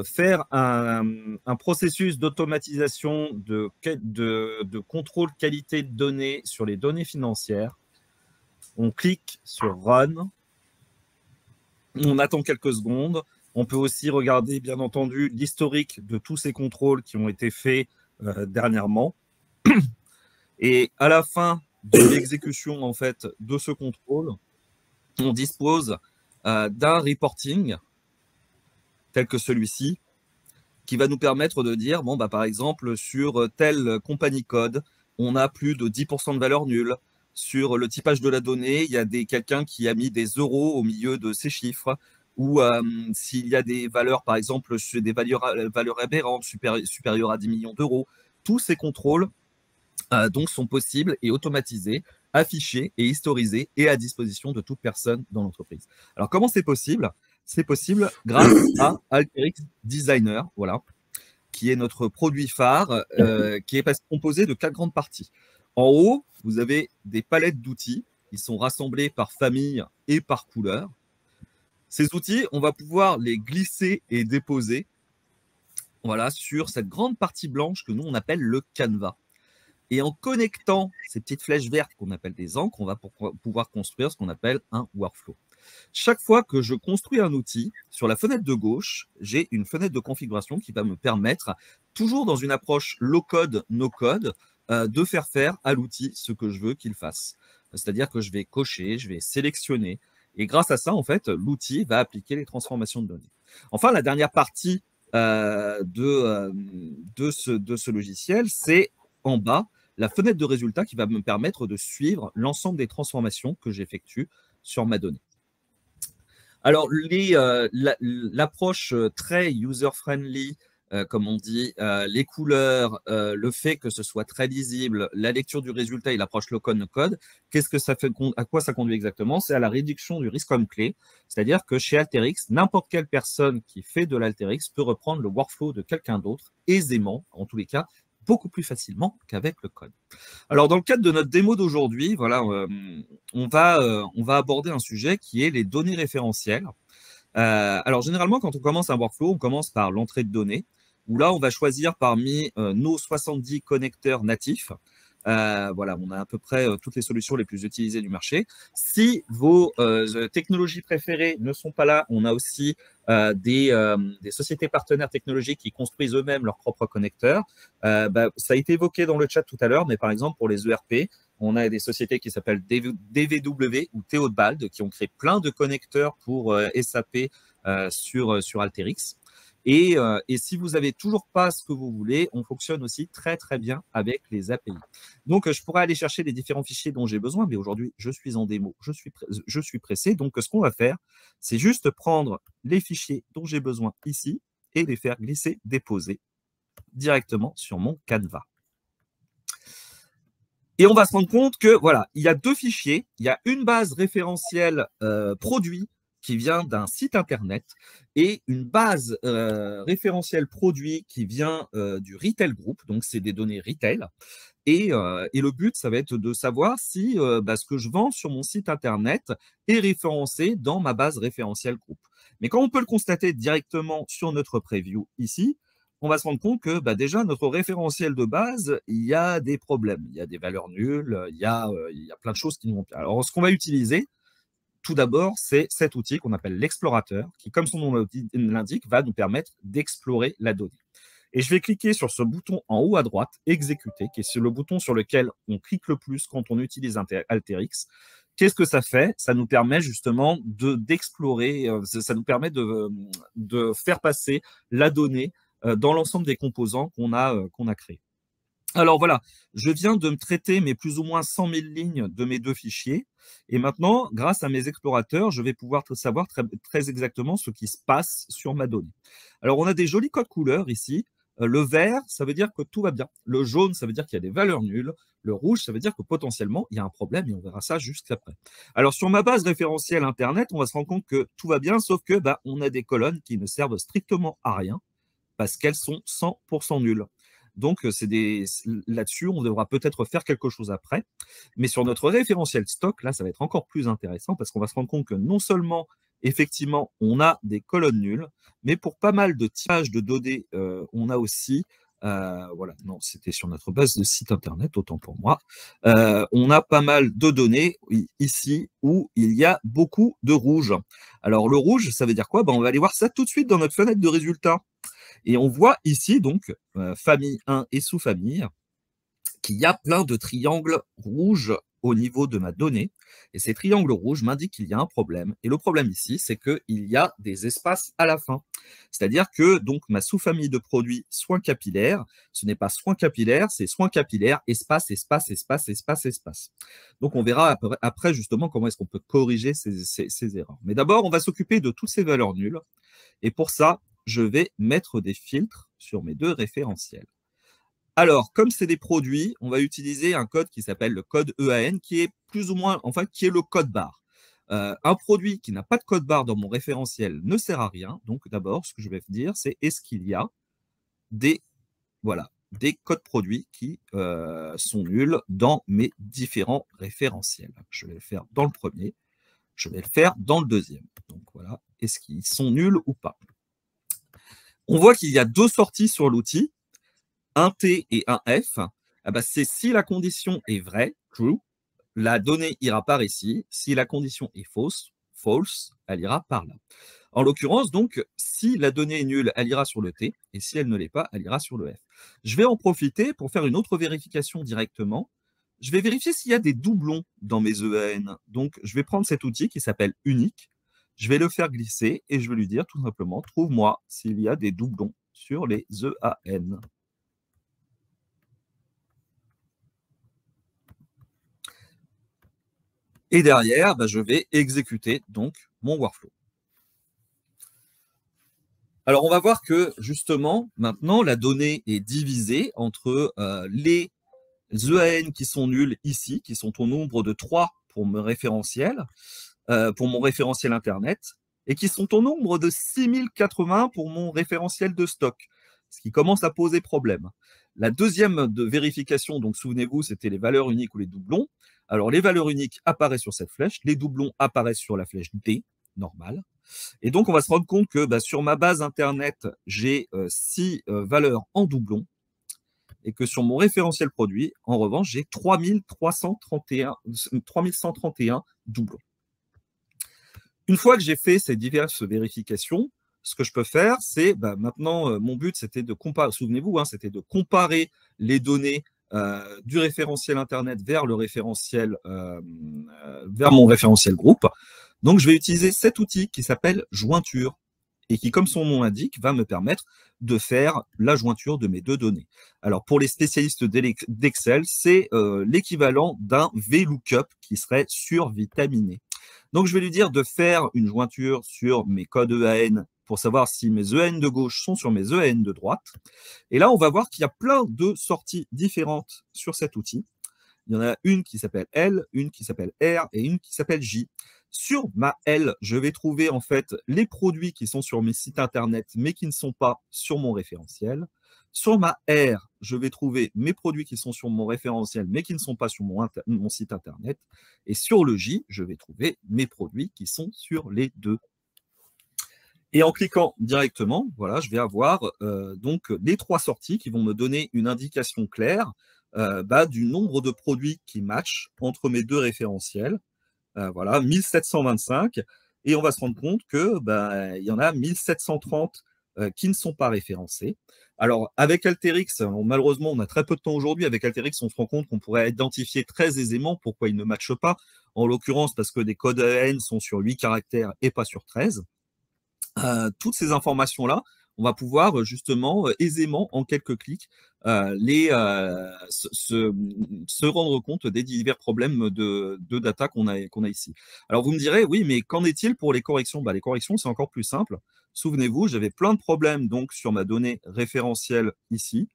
faire un processus d'automatisation de contrôle qualité de données sur les données financières. On clique sur Run. On attend quelques secondes. On peut aussi regarder, bien entendu, l'historique de tous ces contrôles qui ont été faits dernièrement. Et à la fin de l'exécution en fait, de ce contrôle, on dispose d'un reporting tel que celui-ci qui va nous permettre de dire, par exemple, sur telle compagnie code, on a plus de 10% de valeur nulle. Sur le typage de la donnée, il y a quelqu'un qui a mis des euros au milieu de ces chiffres. ou s'il y a des valeurs, par exemple, des valeurs aberrantes supérieures à 10 millions d'euros. Tous ces contrôles donc sont possibles et automatisés, affichés et historisés et à disposition de toute personne dans l'entreprise. Alors, comment c'est possible? C'est possible grâce à Alteryx Designer, voilà, qui est notre produit phare, qui est composé de 4 grandes parties. En haut, vous avez des palettes d'outils qui sont rassemblés par famille et par couleur. Ces outils, on va pouvoir les glisser et déposer, voilà, sur cette grande partie blanche que nous, on appelle le canevas. Et en connectant ces petites flèches vertes qu'on appelle des encres, on va pouvoir construire ce qu'on appelle un workflow. Chaque fois que je construis un outil, sur la fenêtre de gauche, j'ai une fenêtre de configuration qui va me permettre, toujours dans une approche low-code, no-code, de faire à l'outil ce que je veux qu'il fasse. C'est-à-dire que je vais cocher, je vais sélectionner. Et grâce à ça, en fait, l'outil va appliquer les transformations de données. Enfin, la dernière partie de ce logiciel, c'est en bas, la fenêtre de résultats qui va me permettre de suivre l'ensemble des transformations que j'effectue sur ma donnée. Alors, l'approche très user-friendly, comme on dit, les couleurs, le fait que ce soit très lisible, la lecture du résultat et l'approche low-code, no-code, à quoi ça conduit exactement? C'est à la réduction du risque comme clé. C'est-à-dire que chez Alteryx, n'importe quelle personne qui fait de l'Alteryx peut reprendre le workflow de quelqu'un d'autre aisément, en tous les cas, beaucoup plus facilement qu'avec le code. Alors, dans le cadre de notre démo d'aujourd'hui, voilà, on va aborder un sujet qui est les données référentielles. Alors, généralement, quand on commence un workflow, on commence par l'entrée de données, où là, on va choisir parmi nos 70 connecteurs natifs. Voilà, on a à peu près toutes les solutions les plus utilisées du marché. Si vos technologies préférées ne sont pas là, on a aussi des sociétés partenaires technologiques qui construisent eux-mêmes leurs propres connecteurs. Ça a été évoqué dans le chat tout à l'heure, mais par exemple, pour les ERP, on a des sociétés qui s'appellent DVW ou Theobald qui ont créé plein de connecteurs pour SAP sur Alteryx. Et si vous n'avez toujours pas ce que vous voulez, on fonctionne aussi très, très bien avec les API. Donc, je pourrais aller chercher les différents fichiers dont j'ai besoin, mais aujourd'hui, je suis en démo, je suis pressé. Donc, ce qu'on va faire, c'est juste prendre les fichiers dont j'ai besoin ici et les faire glisser, déposer directement sur mon canevas. Et on va se rendre compte que, voilà, il y a 2 fichiers. Il y a une base référentielle produit qui vient d'un site internet et une base référentielle produit qui vient du retail group, donc c'est des données retail. Et le but, ça va être de savoir si ce que je vends sur mon site internet est référencé dans ma base référentielle group. Mais quand on peut le constater directement sur notre preview ici, on va se rendre compte que déjà, notre référentiel de base, il y a des problèmes. Il y a des valeurs nulles, il y a plein de choses qui ne vont pas. Alors, ce qu'on va utiliser, tout d'abord, c'est cet outil qu'on appelle l'explorateur, qui, comme son nom l'indique, va nous permettre d'explorer la donnée. Et je vais cliquer sur ce bouton en haut à droite, exécuter, qui est le bouton sur lequel on clique le plus quand on utilise Alteryx. Qu'est-ce que ça fait? Ça nous permet justement d'explorer, ça nous permet de faire passer la donnée dans l'ensemble des composants qu'on a créés. Alors voilà, je viens de me traiter mes plus ou moins 100 000 lignes de mes 2 fichiers. Et maintenant, grâce à mes explorateurs, je vais pouvoir savoir très exactement ce qui se passe sur ma donnée. Alors, on a des jolis codes couleurs ici. Le vert, ça veut dire que tout va bien. Le jaune, ça veut dire qu'il y a des valeurs nulles. Le rouge, ça veut dire que potentiellement, il y a un problème et on verra ça juste après. Alors, sur ma base référentielle Internet, on va se rendre compte que tout va bien, sauf que on a des colonnes qui ne servent strictement à rien parce qu'elles sont 100% nulles. Donc, là-dessus, on devra peut-être faire quelque chose après. Mais sur notre référentiel stock, là, ça va être encore plus intéressant parce qu'on va se rendre compte que non seulement, effectivement, on a des colonnes nulles, mais pour pas mal de typage de données, on a aussi, voilà, non, c'était sur notre base de site internet, autant pour moi, on a pas mal de données ici où il y a beaucoup de rouge. Alors, le rouge, ça veut dire quoi? On va aller voir ça tout de suite dans notre fenêtre de résultats. Et on voit ici, donc, famille 1 et sous-famille, qu'il y a plein de triangles rouges au niveau de ma donnée. Et ces triangles rouges m'indiquent qu'il y a un problème. Et le problème ici, c'est qu'il y a des espaces à la fin. C'est-à-dire que donc ma sous-famille de produits soins capillaires, ce n'est pas soins capillaires, c'est soins capillaires, espace, espace, espace, espace, espace. Donc on verra après justement comment est-ce qu'on peut corriger ces erreurs. Mais d'abord, on va s'occuper de toutes ces valeurs nulles. Et pour ça, je vais mettre des filtres sur mes deux référentiels. Alors, comme c'est des produits, on va utiliser un code qui s'appelle le code EAN, qui est plus ou moins, enfin, qui est le code barre. Un produit qui n'a pas de code barre dans mon référentiel ne sert à rien. Donc, d'abord, ce que je vais dire, c'est est-ce qu'il y a des codes produits qui sont nuls dans mes différents référentiels. Je vais le faire dans le premier, je vais le faire dans le deuxième. Donc, voilà, est-ce qu'ils sont nuls ou pas? On voit qu'il y a deux sorties sur l'outil, un T et un F. C'est si la condition est vraie, true, la donnée ira par ici. Si la condition est fausse, false, elle ira par là. En l'occurrence, donc, si la donnée est nulle, elle ira sur le T, et si elle ne l'est pas, elle ira sur le F. Je vais en profiter pour faire une autre vérification directement. Je vais vérifier s'il y a des doublons dans mes EAN. Donc, je vais prendre cet outil qui s'appelle unique. Je vais le faire glisser et je vais lui dire tout simplement, trouve-moi s'il y a des doublons sur les EAN. Et derrière, je vais exécuter donc mon workflow. Alors, on va voir que justement, maintenant, la donnée est divisée entre les EAN qui sont nuls ici, qui sont au nombre de 3 pour mon référentiel Internet, et qui sont au nombre de 6080 pour mon référentiel de stock, ce qui commence à poser problème. La deuxième de vérification, donc souvenez-vous, c'était les valeurs uniques ou les doublons. Alors, les valeurs uniques apparaissent sur cette flèche, les doublons apparaissent sur la flèche D, normale. Et donc, on va se rendre compte que sur ma base Internet, j'ai 6 valeurs en doublons, et que sur mon référentiel produit, en revanche, j'ai 3131 doublons. Une fois que j'ai fait ces diverses vérifications, ce que je peux faire, c'est maintenant, mon but, c'était de comparer, souvenez-vous, c'était de comparer les données du référentiel Internet vers le référentiel, vers mon référentiel groupe. Donc, je vais utiliser cet outil qui s'appelle jointure et qui, comme son nom l'indique, va me permettre de faire la jointure de mes deux données. Alors, pour les spécialistes d'Excel, c'est l'équivalent d'un VLOOKUP qui serait survitaminé. Donc, je vais lui dire de faire une jointure sur mes codes EAN pour savoir si mes EAN de gauche sont sur mes EAN de droite. Et là, on va voir qu'il y a plein de sorties différentes sur cet outil. Il y en a une qui s'appelle L, une qui s'appelle R et une qui s'appelle J. Sur ma L, je vais trouver en fait les produits qui sont sur mes sites Internet, mais qui ne sont pas sur mon référentiel. Sur ma R, je vais trouver mes produits qui sont sur mon référentiel, mais qui ne sont pas sur mon site Internet. Et sur le J, je vais trouver mes produits qui sont sur les deux. Et en cliquant directement, voilà, je vais avoir donc les 3 sorties qui vont me donner une indication claire du nombre de produits qui matchent entre mes deux référentiels. Voilà, 1725. Et on va se rendre compte que il y en a 1730 qui ne sont pas référencés. Alors, avec Alteryx, malheureusement, on a très peu de temps aujourd'hui. Avec Alteryx, on se rend compte qu'on pourrait identifier très aisément pourquoi ils ne matchent pas. En l'occurrence, parce que des codes EAN sont sur 8 caractères et pas sur 13. Toutes ces informations-là, on va pouvoir justement aisément, en quelques clics, se rendre compte des divers problèmes de data qu'on a ici. Alors, vous me direz, oui, mais qu'en est-il pour les corrections? Les corrections, c'est encore plus simple. Souvenez-vous, j'avais plein de problèmes donc sur ma donnée référentielle ici.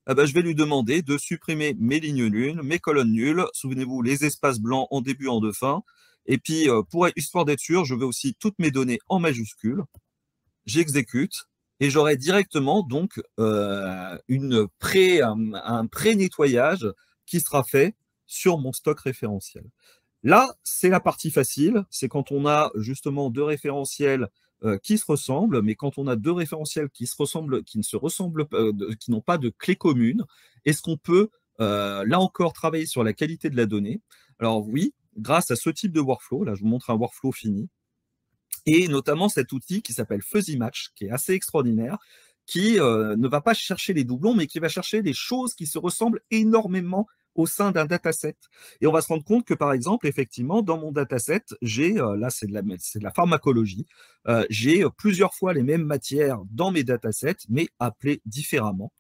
Je vais lui demander de supprimer mes lignes nulles, mes colonnes nulles. Souvenez-vous, les espaces blancs en début, en fin. Et puis, histoire d'être sûr, je veux aussi toutes mes données en majuscules. J'exécute. Et j'aurai directement donc un pré-nettoyage qui sera fait sur mon stock référentiel. Là, c'est la partie facile, c'est quand on a justement deux référentiels qui se ressemblent, mais quand on a deux référentiels qui n'ont pas de clé commune, est-ce qu'on peut là encore travailler sur la qualité de la donnée? Alors oui, grâce à ce type de workflow, là je vous montre un workflow fini, et notamment cet outil qui s'appelle Fuzzy Match, qui est assez extraordinaire, qui ne va pas chercher les doublons, mais qui va chercher des choses qui se ressemblent énormément au sein d'un dataset. Et on va se rendre compte que, par exemple, effectivement, dans mon dataset, j'ai, là, c'est de la pharmacologie, j'ai plusieurs fois les mêmes matières dans mes datasets, mais appelées différemment,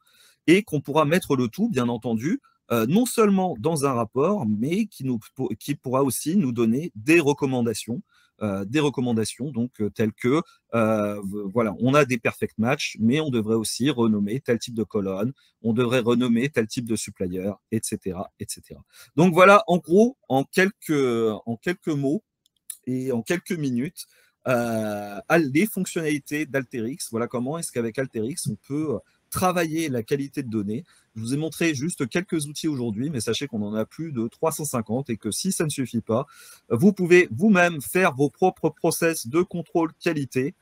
et qu'on pourra mettre le tout, bien entendu, non seulement dans un rapport, mais qui pourra aussi nous donner des recommandations donc telles que, voilà, on a des perfect match, mais on devrait aussi renommer tel type de colonne, on devrait renommer tel type de supplier, etc., etc. Donc voilà, en gros, en quelques mots et en quelques minutes, les fonctionnalités d'Alterix. Voilà comment est-ce qu'avec Alterix, on peut travailler la qualité de données. Je vous ai montré juste quelques outils aujourd'hui, mais sachez qu'on en a plus de 350 et que si ça ne suffit pas, vous pouvez vous-même faire vos propres process de contrôle qualité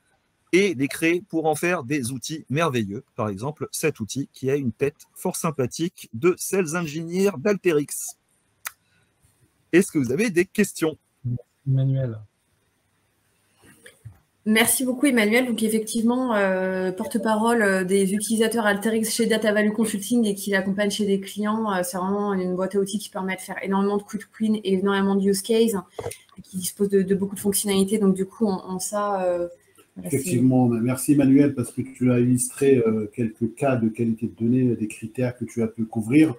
et les créer pour en faire des outils merveilleux. Par exemple, cet outil qui a une tête fort sympathique de Sales Engineer d'Alterix. Est-ce que vous avez des questions? Emmanuel. Merci beaucoup Emmanuel. Donc effectivement, porte-parole des utilisateurs Alterix chez Data Value Consulting et qui l'accompagne chez des clients. C'est vraiment une boîte à outils qui permet de faire énormément de quick win et énormément de use case, qui dispose de beaucoup de fonctionnalités. Donc du coup, voilà, effectivement, merci Emmanuel parce que tu as illustré quelques cas de qualité de données, des critères que tu as pu couvrir.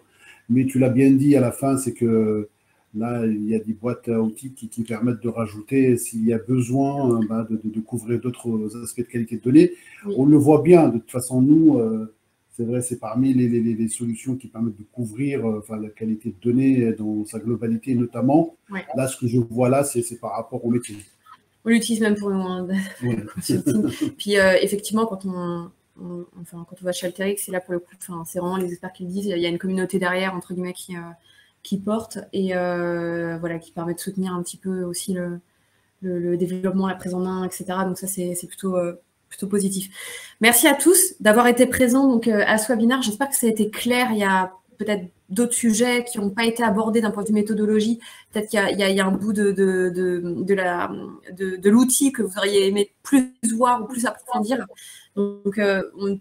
Mais tu l'as bien dit à la fin, c'est que là, il y a des boîtes à outils qui permettent de rajouter, s'il y a besoin, de couvrir d'autres aspects de qualité de données. Oui. On le voit bien, de toute façon, nous, c'est vrai, c'est parmi les solutions qui permettent de couvrir la qualité de données dans sa globalité notamment. Oui. Là, ce que je vois là, c'est par rapport au métier. On l'utilise même pour consulting. Puis effectivement, quand on va chez Alterix, c'est là pour le coup, c'est vraiment les experts qui le disent, il y a une communauté derrière, entre guillemets, qui porte et voilà, qui permet de soutenir un petit peu aussi le développement, la prise en main, etc. Donc ça, c'est plutôt positif. Merci à tous d'avoir été présents donc, à ce webinaire. J'espère que ça a été clair. Il y a peut-être d'autres sujets qui n'ont pas été abordés d'un point de vue méthodologie. Peut-être qu'il y a un bout de l'outil que vous auriez aimé plus voir ou plus approfondir. Donc,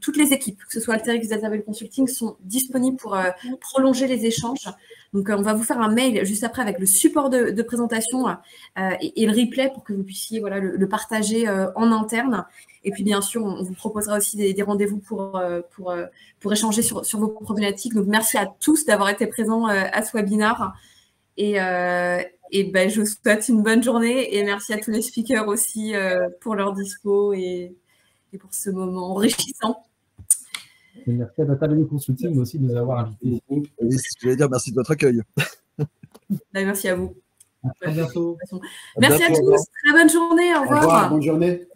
toutes les équipes, que ce soit Alterix, Data Value Consulting, sont disponibles pour prolonger les échanges. Donc, on va vous faire un mail juste après avec le support de présentation et le replay pour que vous puissiez voilà, le partager en interne. Et puis, bien sûr, on vous proposera aussi des rendez-vous pour échanger sur vos problématiques. Donc, merci à tous d'avoir été présents à ce webinaire. Et je vous souhaite une bonne journée. Et merci à tous les speakers aussi pour leur dispo et pour ce moment enrichissant. Et merci à Data Value Consulting aussi de nous avoir invités. Je vais dire merci de votre accueil. Merci à vous. À très bientôt. Merci à tous. Très bonne journée. Au revoir. Bonne journée.